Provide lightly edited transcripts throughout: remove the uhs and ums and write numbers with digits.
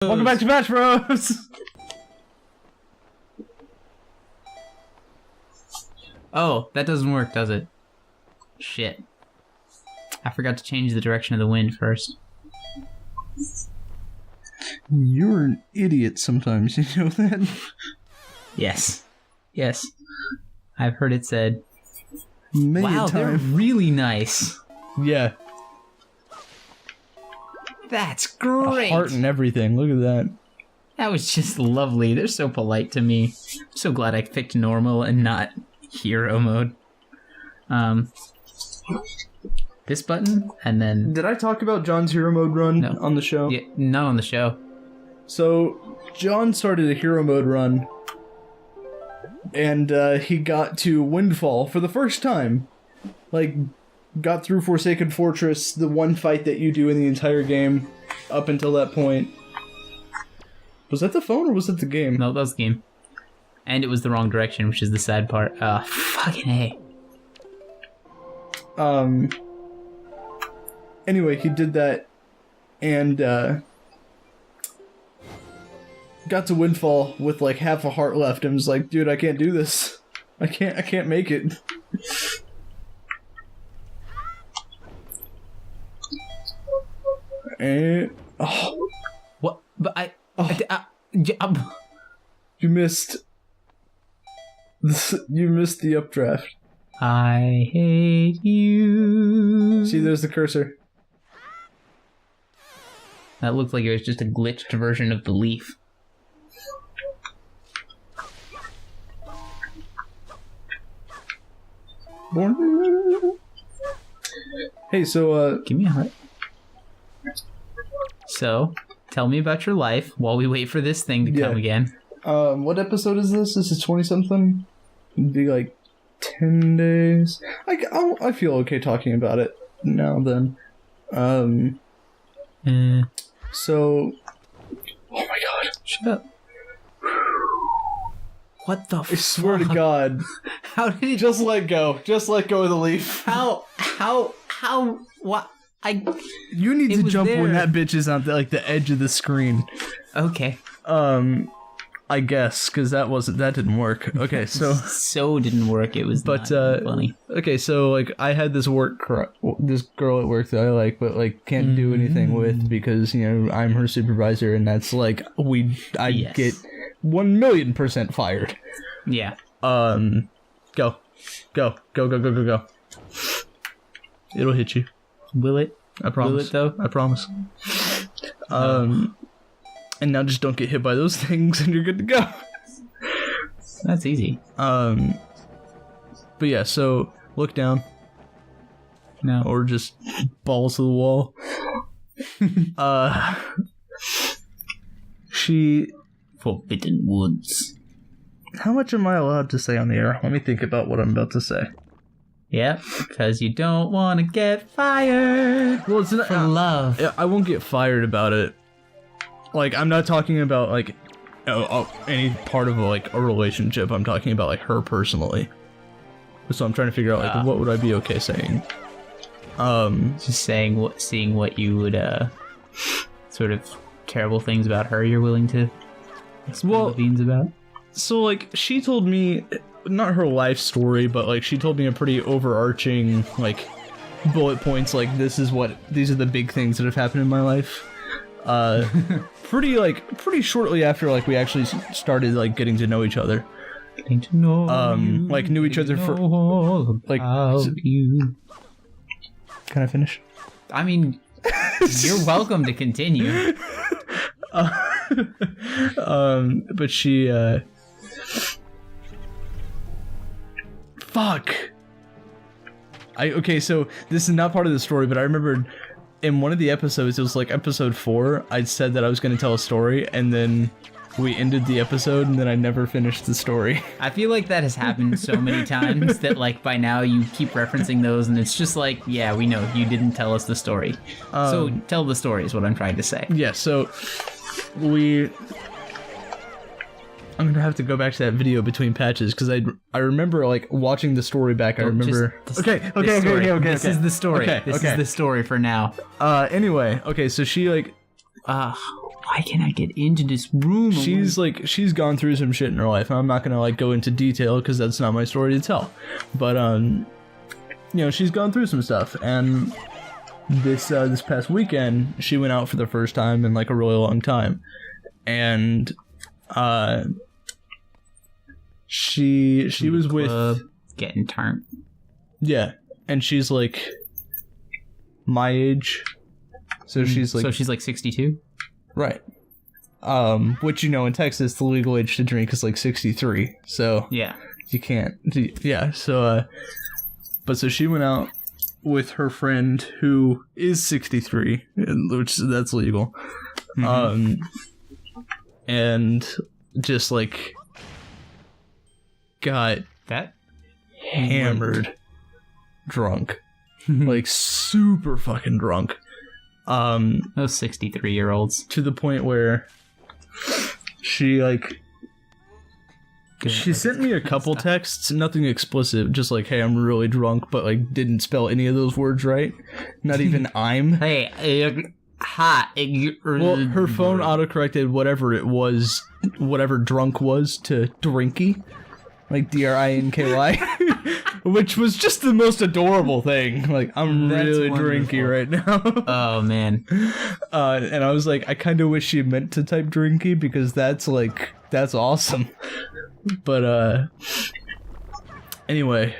Welcome back to Match Bros! Oh, that doesn't work, does it? Shit. I forgot to change the direction of the wind first. You're an idiot sometimes, you know that? Yes. Yes. I've heard it said. Many wow, a they're time. really nice. Yeah. That's great. A heart and everything, look at that. That was just lovely. They're so polite to me. I'm so glad I picked normal and not hero mode. This button, and then... Did I talk about John's hero mode run on the show? Yeah, not on the show. So, John started a hero mode run, and he got to Windfall for the first time. Like, got through Forsaken Fortress, the one fight that you do in the entire game, up until that point. Was that the phone or was it the game? No, that was the game. And it was the wrong direction, which is the sad part. Fucking A. Anyway, he did that, and, got to Windfall with, like, half a heart left, and was like, dude, I can't do this. I can't make it. And... Oh. What? But You missed... You missed the updraft. I hate you. See, there's the cursor. That looked like it was just a glitched version of the leaf. Hey, so, Give me a heart. So, tell me about your life while we wait for this thing to come again. What episode is this? This is 20-something? It'd be like 10 days. I feel okay talking about it now and then. So... Oh my god. Shut up. What the fuck? I swear to god. How did it... Just let go. Just let go of the leaf. How, what? You need to jump there. when that bitch is on the edge of the screen. Okay. I guess, because that didn't work. Okay, so... So didn't work, it was not funny. Okay, so, like, I had this this girl at work that I like, but, like, can't do anything with because, you know, I'm her supervisor, and that's, like, I get 1,000,000% fired. Yeah. Go. It'll hit you. Will it? I promise. Will it, though? I promise. And now just don't get hit by those things and you're good to go. That's easy. But yeah, so look down. No. Or just balls to the wall. She... Forbidden Woods. How much am I allowed to say on the air? Let me think about what I'm about to say. Yep, because you don't want to get fired. Well, it's not... For love. I won't get fired about it. Like, I'm not talking about, like, any part of, like, a relationship. I'm talking about, like, her personally. So I'm trying to figure out, like, what would I be okay saying? Just seeing what you would, sort of terrible things about her you're willing to spill the beans about. So, like, she told me, not her life story, but, like, she told me a pretty overarching, like, bullet points, like, these are the big things that have happened in my life. Pretty shortly after, like, we actually started, like, getting to know each other. Getting to know you, like, knew each other for, like, you. Can I finish? I mean, you're welcome to continue. But she, fuck! Okay, so, this is not part of the story, but I remembered in one of the episodes, it was like episode 4, I'd said that I was going to tell a story, and then we ended the episode, and then I never finished the story. I feel like that has happened so many times that, like, by now you keep referencing those, and it's just like, yeah, we know, you didn't tell us the story. So tell the story is what I'm trying to say. Yeah, so I'm gonna have to go back to that video between patches, because I remember, like, watching the story back, I remember... Okay. This is the story. This is the story for now. Anyway, okay, so she, like... Why can't I get into this room? She's gone through some shit in her life, and I'm not gonna like go into detail because that's not my story to tell. But she's gone through some stuff, and this past weekend she went out for the first time in like a really long time, and she was with getting turned. Yeah, and she's like my age, so she's like 62. Right. Which, in Texas, the legal age to drink is like 63. So yeah, you can't. Yeah. So, so she went out with her friend who is 63, which that's legal. Mm-hmm. And just like got that hammered, drunk, like super fucking drunk. Those 63-year-olds. To the point where she sent me a couple texts, nothing explicit, just like, hey, I'm really drunk, but like didn't spell any of those words right. Not even I'm. Hey, hot. Well, her phone autocorrected whatever it was, whatever drunk was, to drinky. Like DRINKY. Which was just the most adorable thing. Like, I'm really drinky right now. Oh, man. And I was like, I kind of wish she meant to type drinky because that's awesome. But, anyway.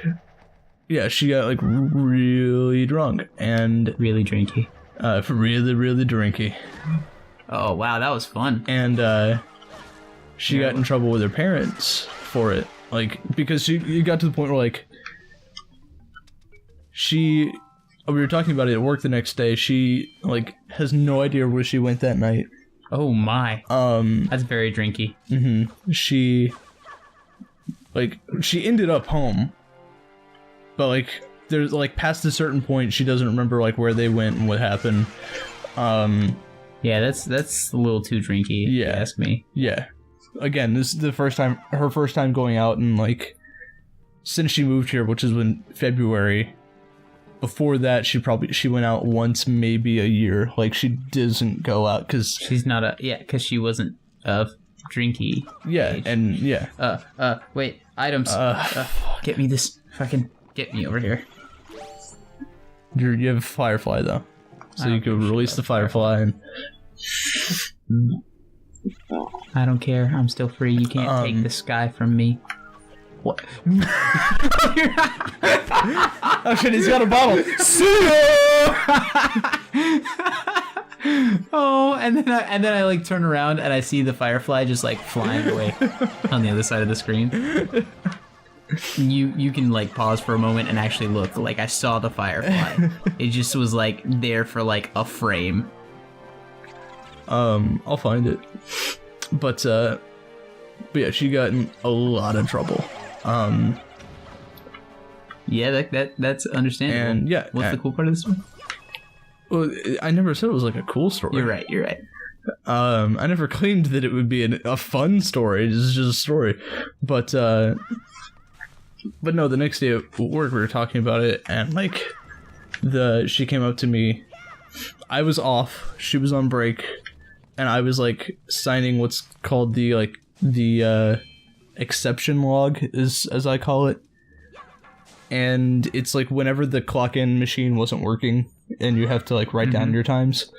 Yeah, she got, like, really drunk and... Really drinky. Really, really drinky. Oh, wow, that was fun. And, she got in trouble with her parents for it. Like, because you got to the point where, like... we were talking about it at work the next day. She like has no idea where she went that night. Oh my. That's very drinky. Mm-hmm. She ended up home, but like there's like past a certain point she doesn't remember like where they went and what happened. Yeah, that's a little too drinky. Yeah, if you ask me. Yeah. Again, this is her first time going out, and like since she moved here, which is in February. Before that, she went out once, maybe a year. Like, she doesn't go out because... She's not because she wasn't drinky. Yeah, age. And yeah. Wait, items. Get me this, fucking, get me over here. You have Firefly, though. So you could release the Firefly and... I don't care, I'm still free. You can't take the sky from me. What? Oh shit, he's got a bottle. Oh, and then I like turn around and I see the Firefly just like flying away on the other side of the screen. You can like pause for a moment and actually look. Like I saw the Firefly. It just was like there for like a frame. I'll find it. But yeah, she got in a lot of trouble. Yeah, that's understandable. And yeah, what's the cool part of this one? Well, I never said it was like a cool story. You're right. I never claimed that it would be a fun story. It's just a story. But no, the next day at work we were talking about it, and like she came up to me. I was off. She was on break, and I was like signing what's called the exception log, as I call it. And it's like whenever the clock in machine wasn't working and you have to like write down your times.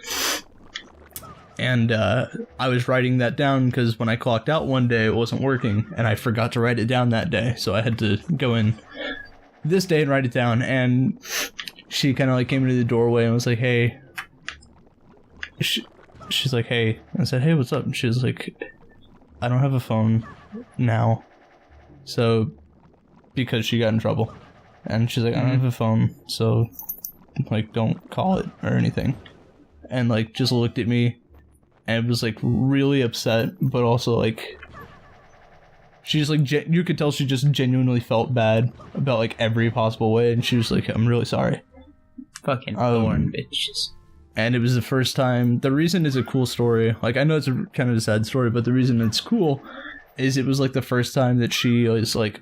And I was writing that down because when I clocked out one day it wasn't working and I forgot to write it down that day. So I had to go in this day and write it down. And she kind of like came into the doorway and was like, hey. She's like, hey. I said, hey, what's up? And she was like, I don't have a phone now. So, because she got in trouble. And she's like, I don't have a phone, so, like, don't call it or anything. And, like, just looked at me and was, like, really upset, but also, like, she just, like, you could tell she just genuinely felt bad about, like, every possible way, and she was like, I'm really sorry. Fucking thorn bitches. And it was the first time. The reason it's a cool story, like, I know it's a kind of a sad story, but the reason it's cool is it was, like, the first time that she was, like,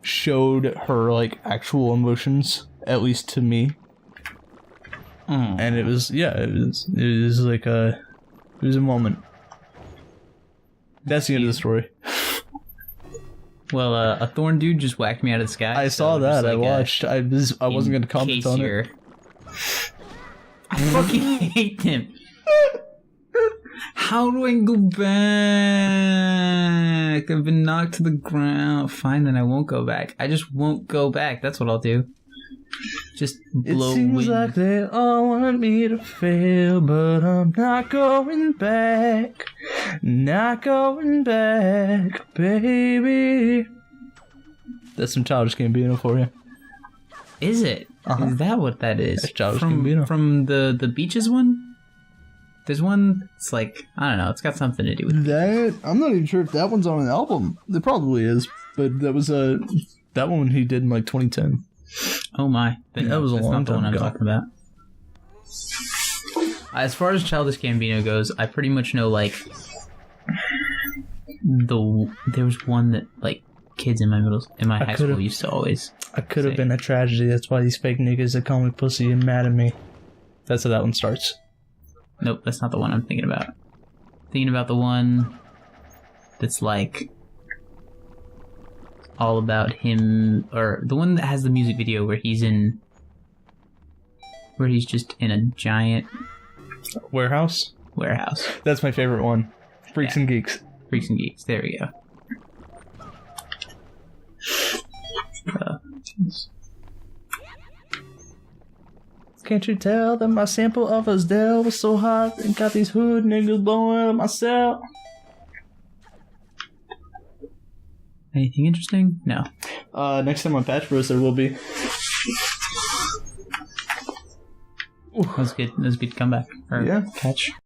showed her like actual emotions, at least to me. And it was like It was a moment. That's the end of the story. Well, a thorn dude just whacked me out of the sky. I saw that. I watched. I wasn't going to comment on it. I fucking hate him. How do I go back? I've been knocked to the ground. Fine, then I won't go back. I just won't go back. That's what I'll do. Just blow It seems wind. like they all want me to fail, but I'm not going back. Not going back, baby. That's some Childish Gambino for you. Is it? Is that what that is? That's Childish Gambino. From the Beaches one? There's one, it's like, I don't know, it's got something to do with That I'm not even sure if that one's on an album. It probably is, but that was that one he did in like 2010. Oh my. Then That was a that's long not the one time I'm ago. talking about. As far as Childish Gambino goes, I pretty much know, like, there was one that, like, kids in my high school used to always I could have say. been a tragedy. That's why these fake niggas that call me pussy and mad at me. That's how that one starts. Nope, that's not the one I'm thinking about. Thinking about the one that's like all about him, or the one that has the music video where he's just in a giant Warehouse? warehouse. That's my favorite one. Freaks and Geeks. Freaks and Geeks. There we go. Can't you tell that my sample of Asdale was so hot and got these hood niggas blowing up my cell? Anything interesting? No. Next time on Patch Bros there will be. That was good. That was a good comeback. Or Yeah. catch.